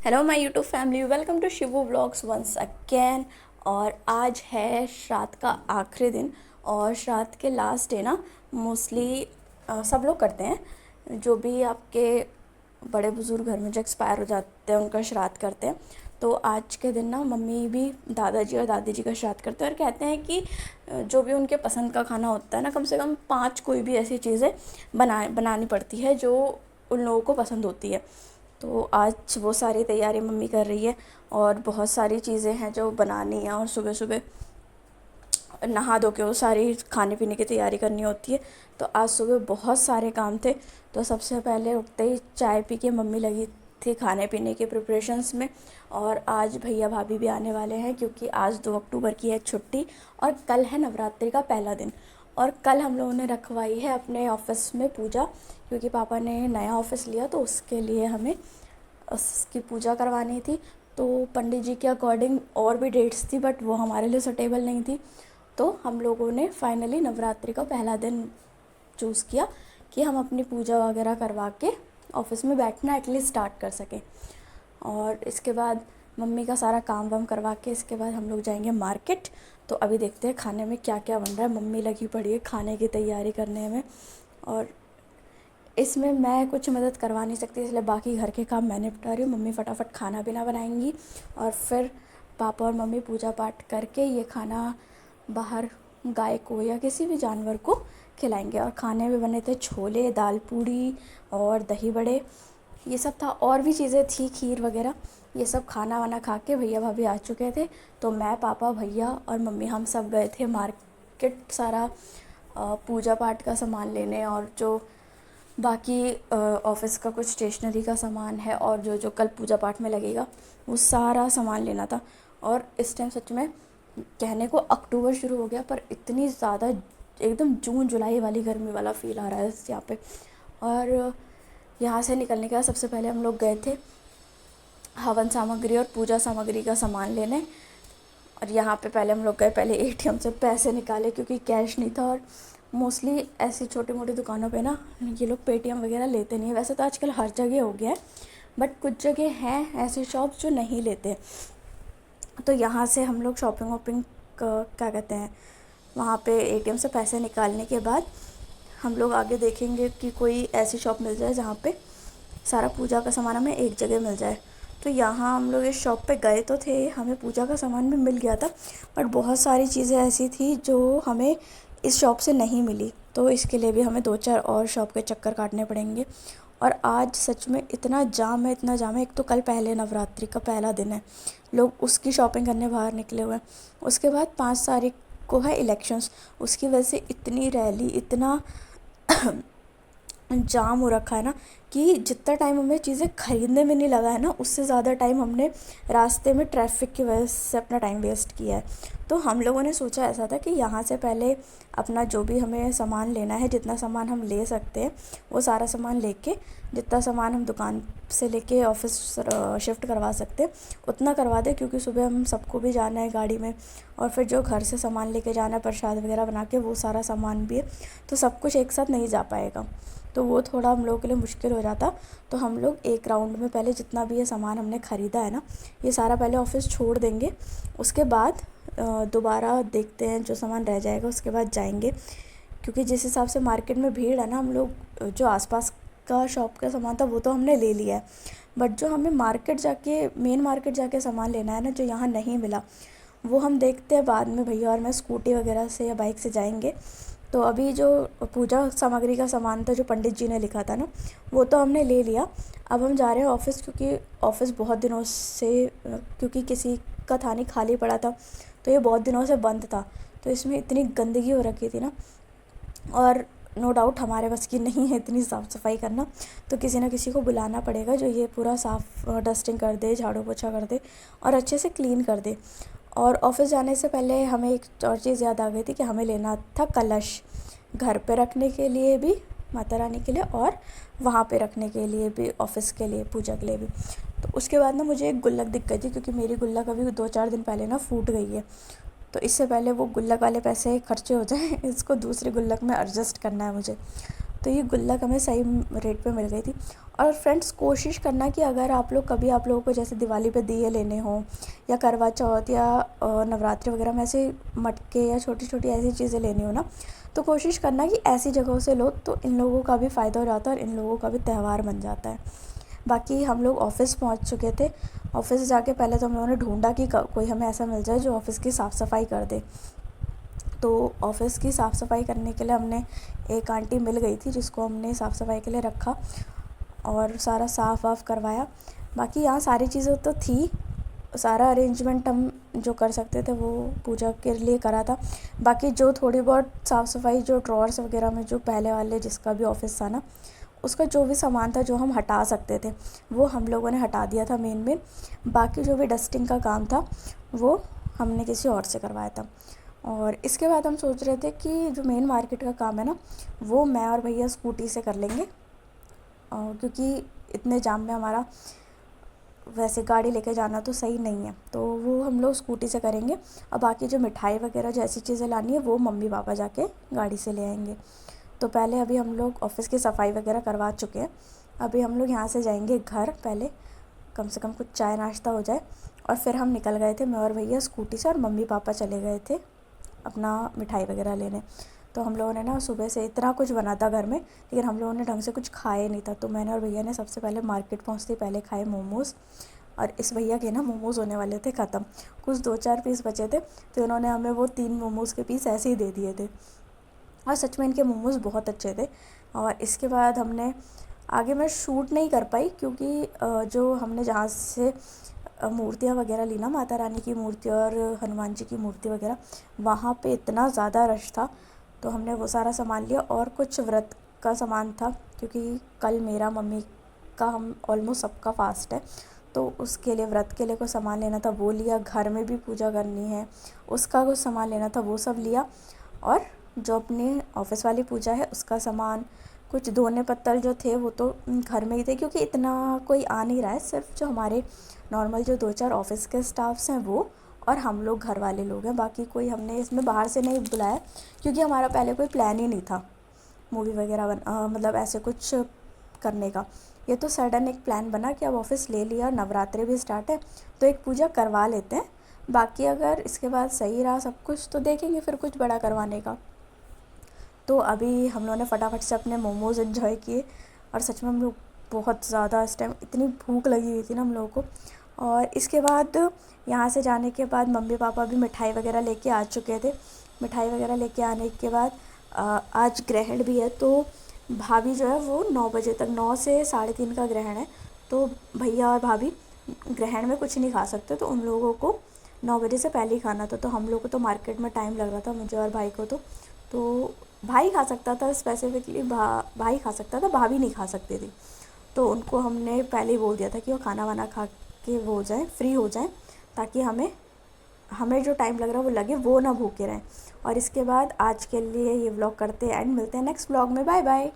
Hello my YouTube family, welcome to Shivu vlogs once again. और आज है श्राद्ध का आखिरी दिन। और श्राद्ध के लास्ट डे ना मोस्टली सब लोग करते हैं। जो भी आपके बड़े बुजुर्ग घर में जो एक्सपायर हो जाते हैं उनका श्राद्ध करते हैं। तो आज के दिन ना मम्मी भी दादाजी और दादी जी का श्राद्ध करते हैं और कहते हैं कि जो भी उनके पसंद का खाना होता है ना, कम से कम 5 कोई भी ऐसी चीज़ें बनानी पड़ती है जो उन लोगों को पसंद होती है। तो आज वो सारी तैयारी मम्मी कर रही है और बहुत सारी चीज़ें हैं जो बनानी है। और सुबह सुबह नहा धो के वो सारी खाने पीने की तैयारी करनी होती है। तो आज सुबह बहुत सारे काम थे। तो सबसे पहले उठते ही चाय पी के मम्मी लगी थी खाने पीने के प्रिपरेशंस में। और आज भैया भाभी भी आने वाले हैं क्योंकि आज 2 अक्टूबर की है छुट्टी और कल है नवरात्रि का पहला दिन। और कल हम लोगों ने रखवाई है अपने ऑफिस में पूजा, क्योंकि पापा ने नया ऑफिस लिया तो उसके लिए हमें उसकी पूजा करवानी थी। तो पंडित जी के अकॉर्डिंग और भी डेट्स थी बट वो हमारे लिए सूटेबल नहीं थी। तो हम लोगों ने फाइनली नवरात्रि का पहला दिन चूज़ किया कि हम अपनी पूजा वगैरह करवा के ऑफिस में बैठना एटलीस्ट स्टार्ट कर सकें। और इसके बाद मम्मी का सारा काम वाम करवा के इसके बाद हम लोग जाएंगे मार्केट। तो अभी देखते हैं खाने में क्या क्या बन रहा है। मम्मी लगी पड़ी है खाने की तैयारी करने में और इसमें मैं कुछ मदद करवा नहीं सकती, इसलिए बाकी घर के काम मैं निपटा रही हूँ। मम्मी फटाफट खाना पीना बनाएंगी और फिर पापा और मम्मी पूजा पाठ करके ये खाना बाहर गाय को या किसी भी जानवर को खिलाएंगे। और खाने में बने थे छोले, दाल पूड़ी और दही बड़े, ये सब था। और भी चीज़ें थी, खीर वगैरह। ये सब खाना वाना खा के भैया भाभी आ चुके थे। तो मैं, पापा, भैया और मम्मी हम सब गए थे मार्केट सारा पूजा पाठ का सामान लेने। और जो बाकी ऑफिस का कुछ स्टेशनरी का सामान है और जो जो कल पूजा पाठ में लगेगा वो सारा सामान लेना था। और इस टाइम सच में कहने को अक्टूबर शुरू हो गया पर इतनी ज़्यादा एकदम जून जुलाई वाली गर्मी वाला फील आ रहा है यहाँ पे। और यहाँ से निकलने के बाद सबसे पहले हम लोग गए थे हवन सामग्री और पूजा सामग्री का सामान लेने। और यहाँ पे पहले हम लोग गए, पहले एटीएम से पैसे निकाले क्योंकि कैश नहीं था। और मोस्टली ऐसी छोटी मोटी दुकानों पे ना ये लोग पेटीएम वगैरह लेते नहीं है। वैसे तो आजकल हर जगह हो गया है बट कुछ जगह हैं ऐसे शॉप्स जो नहीं लेते। तो यहाँ से हम लोग शॉपिंग वॉपिंग क्या कहते हैं, वहाँ पे एटीएम से पैसे निकालने के बाद हम लोग आगे देखेंगे कि कोई ऐसी शॉप मिल जाए जहाँ पे सारा पूजा का सामान हमें एक जगह मिल जाए। तो यहाँ हम लोग इस शॉप पे गए तो थे, हमें पूजा का सामान भी मिल गया था बट बहुत सारी चीज़ें ऐसी थी जो हमें इस शॉप से नहीं मिली। तो इसके लिए भी हमें 2-4 और शॉप के चक्कर काटने पड़ेंगे। और आज सच में इतना जाम है, इतना जाम है। एक तो कल पहले नवरात्रि का पहला दिन है, लोग उसकी शॉपिंग करने बाहर निकले हुए हैं। उसके बाद 5 तारीख को है इलेक्शंस, उसकी वजह से इतनी रैली, इतना जाम हो रखा है ना कि जितना टाइम हमें चीज़ें ख़रीदने में नहीं लगा है ना, उससे ज़्यादा टाइम हमने रास्ते में ट्रैफिक की वजह से अपना टाइम वेस्ट किया है। तो हम लोगों ने सोचा ऐसा था कि यहाँ से पहले अपना जो भी हमें सामान लेना है, जितना सामान हम ले सकते हैं वो सारा सामान लेके, जितना सामान हम दुकान से लेके ऑफिस शिफ्ट करवा सकते हैं उतना करवा दें, क्योंकि सुबह हम सबको भी जाना है गाड़ी में। और फिर जो घर से सामान लेके जाना है प्रसाद वगैरह बना के, वो सारा सामान भी है। तो सब कुछ एक साथ नहीं जा पाएगा, तो वो थोड़ा हम लोगों के लिए मुश्किल हो जाता। तो हम लोग एक राउंड में पहले जितना भी ये सामान हमने ख़रीदा है ना, ये सारा पहले ऑफिस छोड़ देंगे। उसके बाद दोबारा देखते हैं, जो सामान रह जाएगा उसके बाद जाएंगे। क्योंकि जिस हिसाब से मार्केट में भीड़ है ना, हम लोग जो आसपास का शॉप का सामान था वो तो हमने ले लिया है बट जो हमें मार्केट जाके, मेन मार्केट जाके सामान लेना है ना, जो यहाँ नहीं मिला, वो हम देखते हैं बाद में। भैया और मैं स्कूटी वगैरह से या बाइक से जाएंगे। तो अभी जो पूजा सामग्री का सामान था जो पंडित जी ने लिखा था ना, वो तो हमने ले लिया। अब हम जा रहे हैं ऑफिस, क्योंकि ऑफिस बहुत दिनों से, क्योंकि किसी का था नहीं, खाली पड़ा था, तो ये बहुत दिनों से बंद था। तो इसमें इतनी गंदगी हो रखी थी ना, और नो डाउट हमारे बस की नहीं है इतनी साफ़ सफाई करना। तो किसी ना किसी को बुलाना पड़ेगा जो ये पूरा साफ़ डस्टिंग कर दे, झाड़ू पोछा कर दे और अच्छे से क्लीन कर दे। और ऑफिस जाने से पहले हमें एक और चीज़ याद आ गई थी कि हमें लेना था कलश, घर पे रखने के लिए भी, माता रानी के लिए, और वहाँ पे रखने के लिए भी, ऑफिस के लिए, पूजा के लिए भी। तो उसके बाद ना मुझे एक गुल्लक दिख गई थी, क्योंकि मेरी गुल्लक अभी 2-4 दिन पहले ना फूट गई है। तो इससे पहले वो गुल्लक वाले पैसे खर्चे हो जाए, इसको दूसरी गुल्लक में एडजस्ट करना है मुझे। तो ये गुल्लक हमें सही रेट पे मिल गई थी। और फ्रेंड्स कोशिश करना कि अगर आप लोग कभी आप लोगों को जैसे दिवाली पे दिए लेने हों या करवा चौथ या नवरात्रि वगैरह में ऐसे मटके या छोटी छोटी ऐसी चीज़ें लेनी हो ना, तो कोशिश करना कि ऐसी जगहों से लो, तो इन लोगों का भी फ़ायदा हो जाता है और इन लोगों का भी त्यौहार बन जाता है। बाकी हम लोग ऑफ़िस पहुंच चुके थे। ऑफ़िस जाके पहले तो हम लोगों ने ढूंढा कि कोई हमें ऐसा मिल जाए जो ऑफ़िस की साफ़ सफाई कर दे। तो ऑफ़िस की साफ़ सफाई करने के लिए हमने एक आंटी मिल गई थी जिसको हमने साफ़ सफाई के लिए रखा और सारा साफ़ वाफ़ करवाया। बाकी यहाँ सारी चीज़ें तो थी, सारा अरेंजमेंट हम जो कर सकते थे वो पूजा के लिए करा था। बाकी जो थोड़ी बहुत साफ़ सफाई, जो ड्रॉर्स वगैरह में जो पहले वाले जिसका भी ऑफ़िस था ना, उसका जो भी सामान था जो हम हटा सकते थे वो हम लोगों ने हटा दिया था मेन। बाकी जो भी डस्टिंग का काम था वो हमने किसी और से करवाया था। और इसके बाद हम सोच रहे थे कि जो मेन मार्केट का काम है ना, वो मैं और भैया स्कूटी से कर लेंगे, क्योंकि इतने जाम में हमारा वैसे गाड़ी लेके जाना तो सही नहीं है, तो वो हम लोग स्कूटी से करेंगे। और बाकी जो मिठाई वगैरह जैसी चीज़ें लानी है वो मम्मी पापा जाके गाड़ी से ले आएंगे। तो पहले अभी हम लोग ऑफ़िस की सफाई वगैरह करवा चुके हैं। अभी हम लोग यहाँ से जाएंगे घर, पहले कम से कम कुछ चाय नाश्ता हो जाए। और फिर हम निकल गए थे, मैं और भैया स्कूटी से, और मम्मी पापा चले गए थे अपना मिठाई वगैरह लेने। तो हम लोगों ने ना सुबह से इतना कुछ बना था घर में, लेकिन हम लोगों ने ढंग से कुछ खाया नहीं था। तो मैंने और भैया ने सबसे पहले मार्केट पहुँचते पहले खाए मोमोज़। और इस भैया के ना मोमोज़ होने वाले थे ख़त्म, कुछ 2-4 पीस बचे थे, तो इन्होंने हमें वो 3 मोमोज़ के पीस ऐसे ही दे दिए थे। और सच में इनके मोमोज़ बहुत अच्छे थे। और इसके बाद हमने आगे मैं शूट नहीं कर पाई, क्योंकि जो हमने जहाँ से मूर्तियाँ वगैरह ली ना, माता रानी की मूर्ति और हनुमान जी की मूर्ति वगैरह, वहाँ पे इतना ज़्यादा रश था, तो हमने वो सारा सामान लिया। और कुछ व्रत का सामान था, क्योंकि कल मेरा मम्मी का हम ऑलमोस्ट सबका फास्ट है, तो उसके लिए व्रत के लिए कुछ सामान लेना था वो लिया। घर में भी पूजा करनी है उसका कुछ सामान लेना था वो सब लिया। और जो अपनी ऑफ़िस वाली पूजा है उसका सामान, कुछ धोने पत्तल जो थे वो तो घर में ही थे, क्योंकि इतना कोई आ नहीं रहा है, सिर्फ जो हमारे नॉर्मल जो 2-4 ऑफ़िस के स्टाफ्स हैं वो, और हम लोग घर वाले लोग हैं। बाकी कोई हमने इसमें बाहर से नहीं बुलाया, क्योंकि हमारा पहले कोई प्लान ही नहीं था मूवी वगैरह मतलब ऐसे कुछ करने का। ये तो सडन एक प्लान बना कि अब ऑफ़िस ले लिया, नवरात्रि भी स्टार्ट है तो एक पूजा करवा लेते हैं। बाकी अगर इसके बाद सही रहा सब कुछ तो देखेंगे फिर कुछ बड़ा करवाने का। तो अभी हम लोगों ने फटाफट से अपने मोमोज़ एंजॉय किए। और सच में हम लोग बहुत ज़्यादा, इस टाइम इतनी भूख लगी हुई थी ना हम लोगों को। और इसके बाद यहाँ से जाने के बाद मम्मी पापा भी मिठाई वगैरह लेके आ चुके थे। मिठाई वगैरह लेके आने के बाद आज ग्रहण भी है, तो भाभी जो है वो 9 बजे तक, 9 से 3:30 का ग्रहण है, तो भैया और भाभी ग्रहण में कुछ नहीं खा सकते, तो उन लोगों को 9 बजे से पहले ही खाना था। तो हम लोग को तो मार्केट में टाइम लग रहा था, मुझे और भाई को। तो भाई खा सकता था, स्पेसिफिकली भाई खा सकता था, भाभी नहीं खा सकती थी। तो उनको हमने पहले ही बोल दिया था कि वो खाना वाना खा के वो हो जाए, फ्री हो जाए, ताकि हमें हमें जो टाइम लग रहा है वो लगे, वो ना भूखे रहें। और इसके बाद आज के लिए ये व्लॉग करते हैं एंड, मिलते हैं नेक्स्ट व्लॉग में। Bye bye.